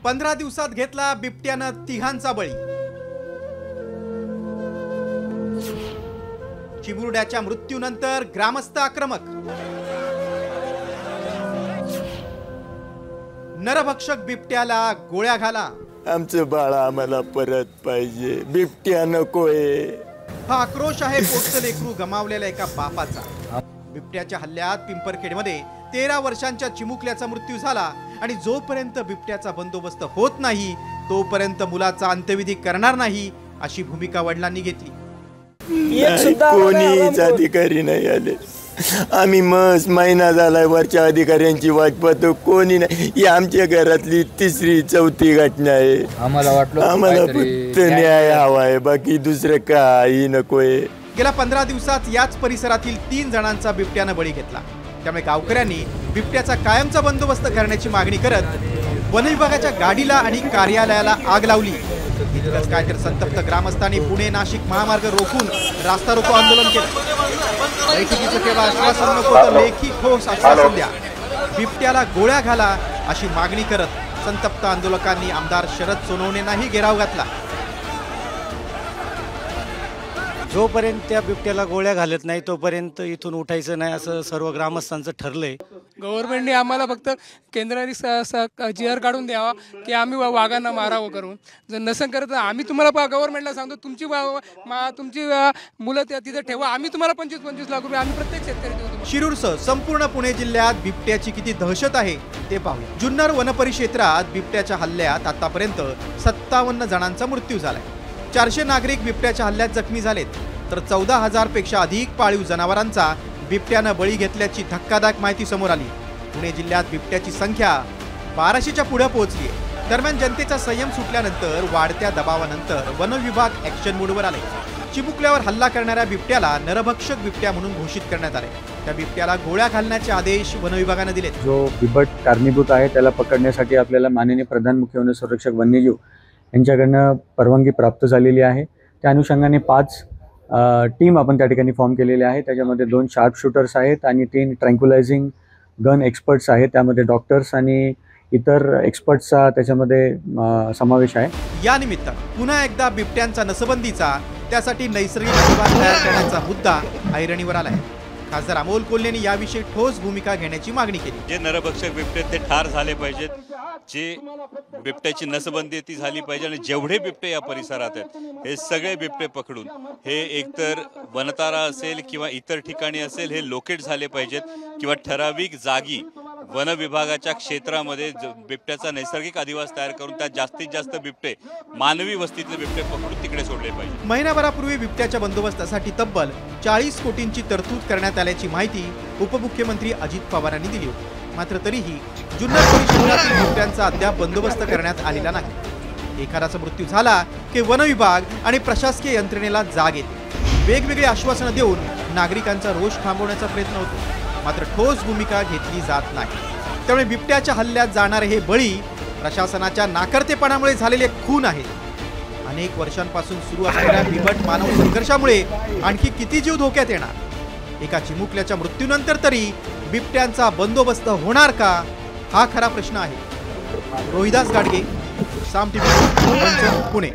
15 दिवसात घेतला बिबट्यानं तिघांचा बळी। चिमुरड्याच्या मृत्यूनंतर ग्रामस्थ आक्रमक। नरभक्षक बिबट्याला गोळ्या घाला। आमचं बाळ आम्हाला परत पाहिजे, बिबट्या नकोय। हा आक्रोश आहे पोटचं लेकरू गमावलेल्या एका बापाचा। बिबट्याच्या हल्ल्यात पिंपरखेडमध्ये 13 वर्षांच्या चिमुकल्याचा मृत्यू झाला आणि जोपर्यंत बिबट्याचा बंदोबस्त होत नाही तोपर्यंत मुलाचा अंत्यविधी करणार नाही अशी भूमिका वडिलांनी घेतली। कोणीच अधिकारी नाही आले। आम्ही महिना झालाय वरच्या अधिकाऱ्यांची वाट पाहतो, कोणी नाही। ही आमच्या घरातली 3री 4थी घटना आहे। आम्हाला फक्त न्याय हवा आहे, बाकी दुसरं काही नकोय। गेल्या 15 दिवसात याच परिसरातील 3 जणांचा बिबट्यानं बळी घेतला। त्यामुळे गावकऱ्यांनी बिबट्याचा कायमचा बंदोबस्त करण्याची मागणी करत वन विभागाच्या गाडीला आणि कार्यालयाला आग लावली। इतकंच काय तर संतप्त ग्रामस्थांनी पुणे नाशिक महामार्ग रोखून रास्ता रोको आंदोलन केलं। बैठकीचं केवळ आश्वासन नको तर लेखी ठोस आश्वासन द्या, बिबट्याला गोळ्या घाला अशी मागणी करत संतप्त आंदोलकांनी आमदार शरद सोनवणेंनाही घेराव घातला। जोपर्यंत त्या बिबट्याला गोळ्या घालत नाही तोपर्यंत इथून उठायचं नाही असं सर्व ग्रामस्थांचं ठरलंय। गव्हर्नमेंटने आम्हाला फक्त केंद्राने GR काढून द्यावा की आम्ही वाघांना मारावं करून। जर नसेल करत आम्ही तुम्हाला गव्हर्नमेंटला सांगतो तुमची मुलं तिथे ठेवा, आम्ही तुम्हाला 25-25 लाख रुपये आम्ही प्रत्येक शेतकरी देऊ। शिरूरसह संपूर्ण पुणे जिल्ह्यात बिबट्याची किती दहशत आहे ते पाहूया। जुन्नर वनपरिक्षेत्रात बिबट्याच्या हल्ल्यात आतापर्यंत 57 जणांचा मृत्यू झालाय। 400 नागरिक बिबट्याच्या हल्ल्यात जखमी झालेत, तर 14,000 पेक्षा अधिक पाळीव जनावरांचा बिबट्यानं बळी घेतल्याची धक्कादायक माहिती समोर आली। पुणे जिल्ह्यात बिबट्याची संख्या 1200च्या पुढे पोहोचली आहे। दरम्यान जनतेचा संयम सुटल्यानंतर वाढत्या दबावानंतर वन विभाग ॲक्शन मोडवर आले। चिमुकल्यावर हल्ला करणाऱ्या बिबट्याला नरभक्षक बिबट्या म्हणून घोषित करण्यात आले। त्या बिबट्याला गोळ्या घालण्याचे आदेश वन विभागाने दिले। जो बिबट कारणीभूत आहे त्याला पकडण्यासाठी आपल्याला माननीय प्रधान मुख्य वन संरक्षक वन्यजीव यांच्याकडनं परवानगी प्राप्त झालेली आहे। त्या अनुषंगाने 5 टीम आपण त्या ठिकाणी फॉर्म केलेले आहे। त्याच्यामध्ये 2 शार्प शूटर्स आहेत आणि 3 ट्रँक्युलायझिंग गन एक्सपर्ट्स आहेत। त्यामध्ये डॉक्टर्स आणि इतर एक्सपर्ट्सचा त्याच्यामध्ये समावेश आहे। या निमित्त पुन्हा एकदा बिबट्यांचा नसबंदीचा त्यासाठी नैसर्गिक निवास तयार करण्याचा मुद्दा ऐरणीवर आला आहे। खासदार अमोल कोल्हेंनी याविषयी ठोस भूमिका घेण्याची मागणी केली। जे नरभक्षक बिबटे ते ठार झाले पाहिजेत, जे बिबट्याची नसबंदी ती झाली पाहिजे आणि जेवढे बिबटे या परिसरात आहेत हे सगळे बिबटे पकडून हे एकतर वनतारा असेल किंवा इतर ठिकाणी असेल हे लोकेट झाले पाहिजेत किंवा ठराविक जागी वन विभागाच्या क्षेत्रामध्ये बिबट्याचा नैसर्गिक अधिवास तयार करून त्यात जास्तीत जास्त बिबटे मानवी वस्तीतले बिबटे पकडून तिकडे सोडले पाहिजे। महिनाभरापूर्वी बिबट्याच्या बंदोबस्तासाठी तब्बल 40 कोटींची तरतूद करण्यात आल्याची माहिती उपमुख्यमंत्री अजित पवार यांनी दिली होती। मात्र तरीही जुन्नर परिसरातील बिबट्यांचा अद्याप बंदोबस्त करण्यात आलेला नाही। एखाद्याचा मृत्यू झाला की वन विभाग आणि प्रशासकीय यंत्रणेला जाग येते। वेगवेगळी आश्वासनं देऊन नागरिकांचा रोष थांबवण्याचा प्रयत्न होतो, मात्र ठोस भूमिका घेतली जात नाही। त्यामुळे बिबट्याच्या हल्ल्यात जाणारे हे बळी प्रशासनाच्या नाकर्तेपणामुळे झालेले खून आहेत। अनेक वर्षांपासून सुरू असलेल्या बिबट मानव संघर्षामुळे आणखी किती जीव धोक्यात येणार? एका चिमुकल्याच्या मृत्यूनंतर तरी बिबट्यांचा बंदोबस्त होणार का हा खरा प्रश्न आहे। रोहिदास गाडगे, साम टीव्ही, पुणे।